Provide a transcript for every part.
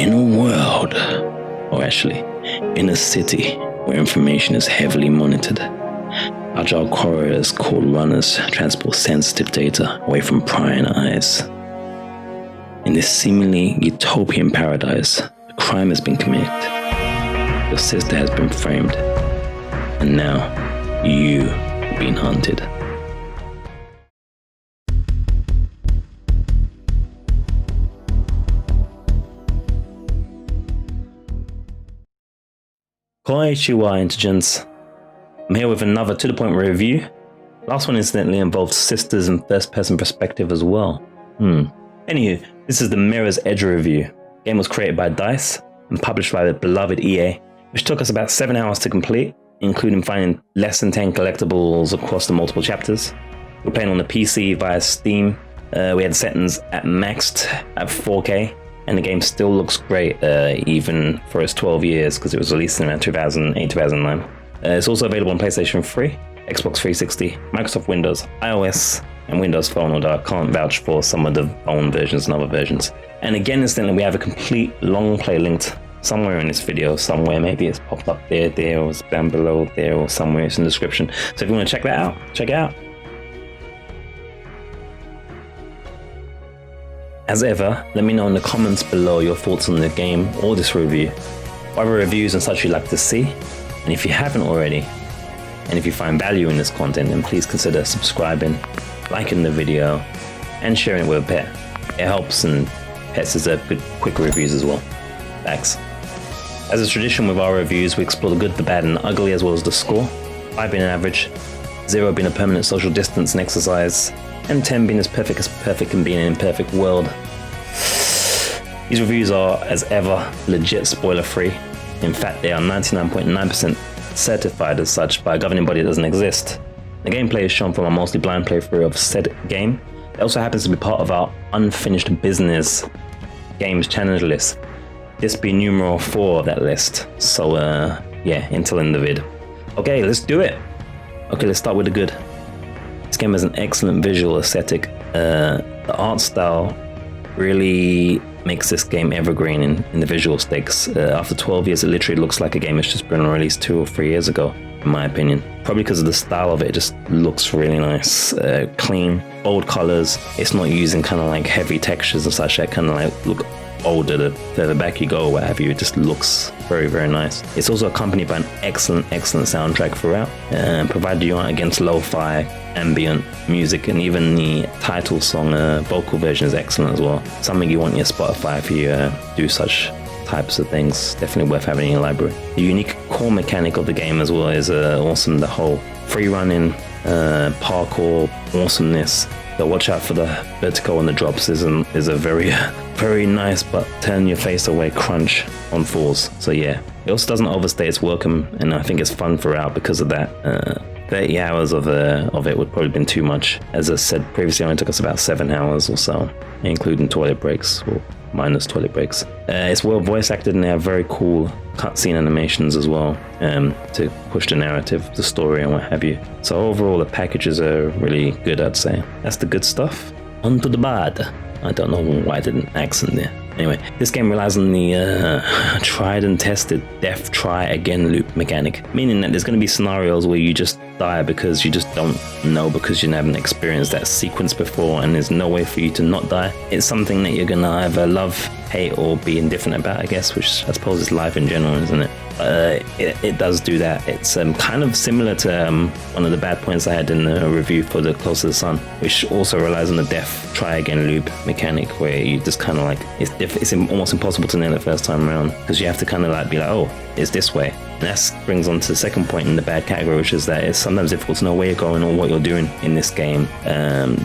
In a world, or actually, in a city where information is heavily monitored, agile couriers called runners transport sensitive data away from prying eyes. In this seemingly utopian paradise, a crime has been committed. Your sister has been framed, and now you are being hunted. Konnichiwa, intelligence. I'm here with another to the point review. Last one incidentally involved sisters in first person perspective as well. Anywho, this is the Mirror's Edge review. The game was created by DICE and published by the beloved EA, which took us about 7 hours to complete, including finding less than 10 collectibles across the multiple chapters. We're playing on the PC via Steam. We had settings at maxed at 4K, and the game still looks great, even for its 12 years, because it was released in around 2008-2009. It's also available on PlayStation 3, Xbox 360, Microsoft Windows, iOS, and Windows Phone, although I can't vouch for some of the phone versions and other versions. And again, incidentally, we have a complete long play linked somewhere in this video, somewhere. Maybe it's popped up there, or it's down below there, or somewhere. It's in the description. So if you want to check that out, check it out. As ever, let me know in the comments below your thoughts on the game or this review, what other reviews and such you'd like to see, and if you haven't already, and if you find value in this content, then please consider subscribing, liking the video, and sharing it with a pet. It helps, and pets deserve good, quick reviews as well. Thanks. As is tradition with our reviews, we explore the good, the bad, and the ugly, as well as the score. 5 being an average, 0 being a permanent social distance and exercise, and 10 being as perfect can be in an imperfect world. These reviews are, as ever, legit spoiler-free. In fact, they are 99.9% certified as such by a governing body that doesn't exist. The gameplay is shown from a mostly blind playthrough of said game. It also happens to be part of our unfinished business games challenge list. This be numeral 4 of that list. So yeah, until in the vid. Okay, let's do it. Okay, let's start with the good. This game has an excellent visual aesthetic. The art style really makes this game evergreen in the visual stakes. After 12 years, it literally looks like a game that's just been released 2 or 3 years ago, in my opinion. Probably because of the style of it, it just looks really nice. Clean, bold colors. It's not using kind of like heavy textures and such that kind of like look older the further back you go or what have you. It just looks very, very nice. It's also accompanied by an excellent soundtrack throughout, provided you aren't against lo-fi, ambient music, and even the title song vocal version is excellent as well. Something you want in your Spotify if you do such types of things. Definitely worth having in your library. The unique core mechanic of the game as well is awesome. The whole free running, parkour awesomeness. So watch out for the vertigo and the drops is a very, very nice but turn your face away crunch on falls. So yeah, it also doesn't overstay its welcome, and I think it's fun throughout because of that. 30 hours of it would probably been too much. As I said previously, it only took us about 7 hours or so, including toilet breaks or minus toilet breaks. It's well voice acted, and they have very cool cutscene animations as well to push the narrative, the story, and what have you. So overall, the packages are really good, I'd say. That's the good stuff. On to the bad. I don't know why I did an accent there. Anyway, this game relies on the tried and tested death try again loop mechanic, meaning that there's going to be scenarios where you just die because you just don't know, because you haven't experienced that sequence before, and there's no way for you to not die. It's something that you're going to either love, hate, or be indifferent about, I guess, which I suppose is life in general, isn't it? It does do that. It's kind of similar to one of the bad points I had in the review for the Close to the Sun, which also relies on the death try again loop mechanic, where you just kind of like, it's almost impossible to nail it first time around, because you have to kind of like be like, oh, it's this way. And that brings on to the second point in the bad category, which is that it's sometimes difficult to know where you're going or what you're doing in this game,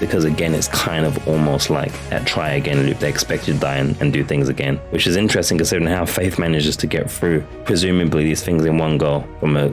because again, it's kind of almost like that try again loop. They expect you to die and do things again, which is interesting considering how Faith manages to get through presumably these things in one go from a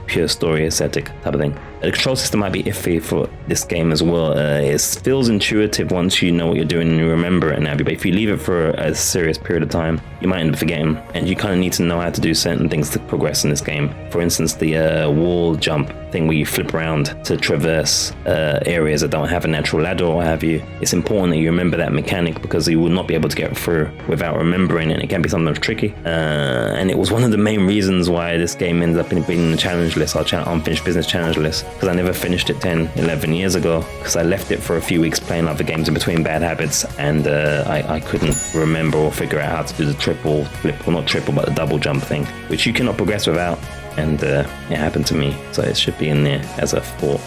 pure story aesthetic type of thing. The control system might be iffy for this game as well. It feels intuitive once you know what you're doing and you remember it now, but if you leave it for a serious period of time, you might end up forgetting, and you kind of need to know how to do certain things to progress in this game. For instance, the wall jump thing where you flip around to traverse areas that don't have a natural ladder or what have you. It's important that you remember that mechanic, because you will not be able to get through without remembering it, and it can be sometimes tricky. And it was one of the main reasons why this game ended up being in the challenge list, our unfinished business challenge list, because I never finished it 10, 11 years ago, because I left it for a few weeks playing other games in between bad habits, and I couldn't remember or figure out how to do the triple flip, well not triple, but the double jump thing, which you cannot progress without. And it happened to me, so it should be in there as a thought.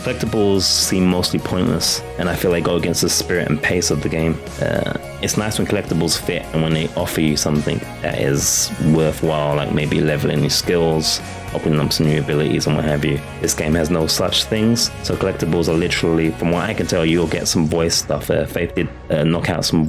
Collectibles seem mostly pointless, and I feel they go against the spirit and pace of the game. It's nice when collectibles fit and when they offer you something that is worthwhile, like maybe leveling your skills, opening up some new abilities and what have you. This game has no such things, so collectibles are literally, from what I can tell, you'll get some voice stuff. Faith did knock out some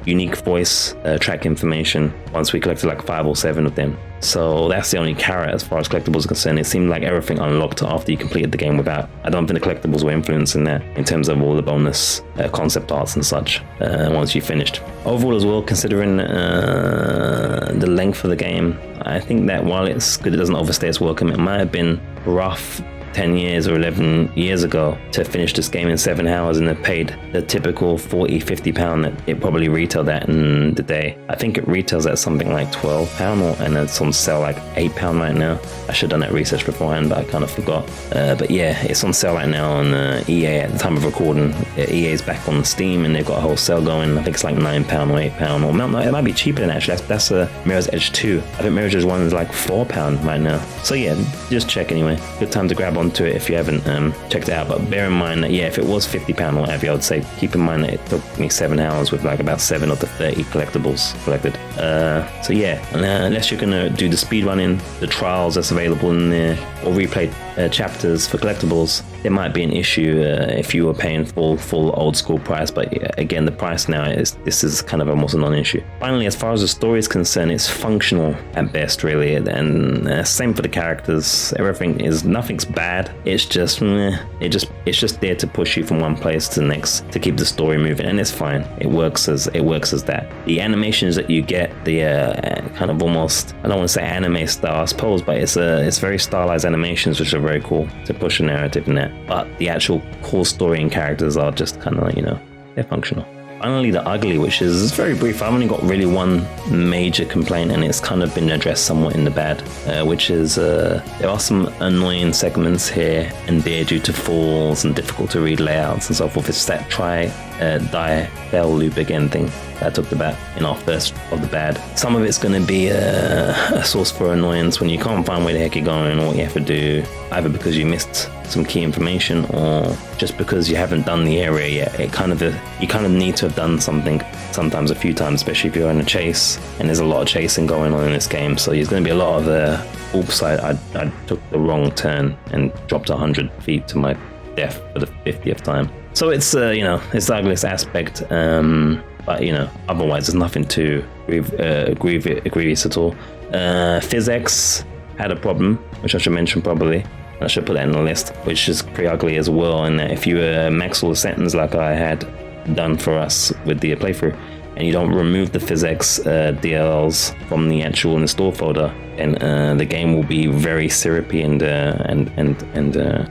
unique voice track information once we collected like 5 or 7 of them. So that's the only carrot as far as collectibles are concerned. It seemed like everything unlocked after you completed the game without. I don't think the collectibles were influencing that in terms of all the bonus concept arts and such once you finished. Overall as well, considering the length of the game, I think that while it's good, it doesn't overstay its welcome. It might have been rough 10 years or 11 years ago to finish this game in 7 hours and have paid the typical £40-50 that it probably retailed at in the day. I think it retails at something like £12 and it's on sale like £8 right now. I should have done that research beforehand, but I kind of forgot. But yeah, it's on sale right now on EA at the time of recording. EA is back on Steam and they've got a whole sale going. I think it's like £9 or £8 or no, it might be cheaper than actually. That's Mirror's Edge 2. I think Mirror's Edge 1 is like £4 right now. So yeah, just check anyway. Good time to grab onto it if you haven't checked it out. But bear in mind that, yeah, if it was £50 or whatever, I would say keep in mind that it took me 7 hours with like about 7 of the 30 collectibles collected. So yeah, unless you're gonna do the speedrunning, the trials that's available in there, or replay chapters for collectibles, there might be an issue if you were paying full old school price. But yeah, again, the price now this is kind of almost a non-issue. Finally, as far as the story is concerned, it's functional at best, really, and same for the characters. Nothing's bad. It's just it's just there to push you from one place to the next to keep the story moving, and it's fine. It works as that. The animations that you get, the kind of almost, I don't want to say anime style, I suppose, but it's very stylized animations, which are very cool to push a narrative in that. But the actual core story and characters are just kind of like, they're functional. Finally, the ugly, which is very brief. I've only got really one major complaint, and it's kind of been addressed somewhat in the bad, which is there are some annoying segments here and there due to falls and difficult to read layouts and so forth. It's that die, fail loop again thing that I talked about in our first of the bad. Some of it's going to be a source for annoyance when you can't find where the heck you're going or what you have to do, either because you missed some key information or just because you haven't done the area yet. You kind of need to have done something sometimes a few times, especially if you're in a chase, and there's a lot of chasing going on in this game. So there's going to be a lot of oops, I took the wrong turn and dropped 100 feet to my death for the 50th time. So it's it's the ugliest aspect, but otherwise there's nothing too grievous at all. Physics had a problem, which I should mention probably. I should put that in the list, which is pretty ugly as well. And if you max all the settings like I had done for us with the playthrough, and you don't remove the physics DLLs from the actual install folder, and the game will be very syrupy and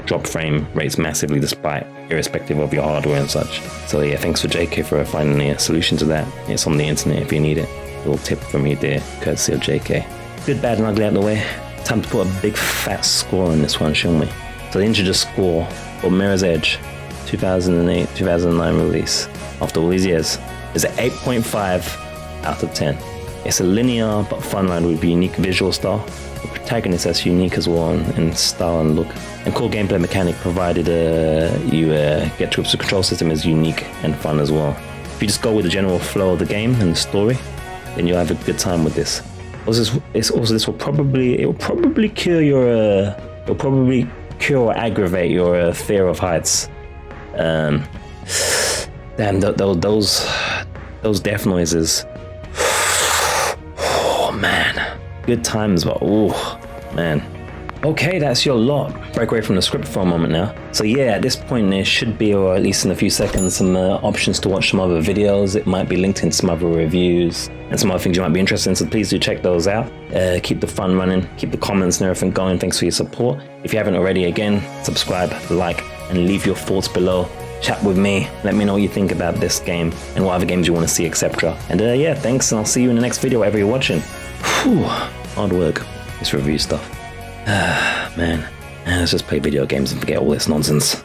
drop frame rates massively, irrespective of your hardware and such. So yeah, thanks for JK for finding a solution to that. It's on the internet if you need it. A little tip from me there, courtesy of JK. Good, bad, and ugly out of the way. Time to put a big fat score on this one, shall we? So the integer score for Mirror's Edge 2008-2009 release, after all these years, is an 8.5 out of 10. It's a linear but fun ride with a unique visual style. The protagonist that's unique as well in style and look. And core gameplay mechanic, provided you get to grips with the control system, is unique and fun as well. If you just go with the general flow of the game and the story, then you'll have a good time with this. This will probably cure or aggravate your fear of heights. Damn, those death noises. Oh man, good times, but oh man, Okay, that's your lot. Break away from the script for a moment now. So yeah, at this point there should be, or at least in a few seconds, some options to watch some other videos. It might be linked in some other reviews and some other things you might be interested in, so please do check those out. Keep the fun running, keep the comments and everything going. Thanks for your support. If you haven't already, again, subscribe, like, and leave your thoughts below. Chat with me, let me know what you think about this game and what other games you want to see, etc. And yeah, thanks, and I'll see you in the next video, wherever you're watching. Whew, hard work, this review stuff. Man, let's just play video games and forget all this nonsense.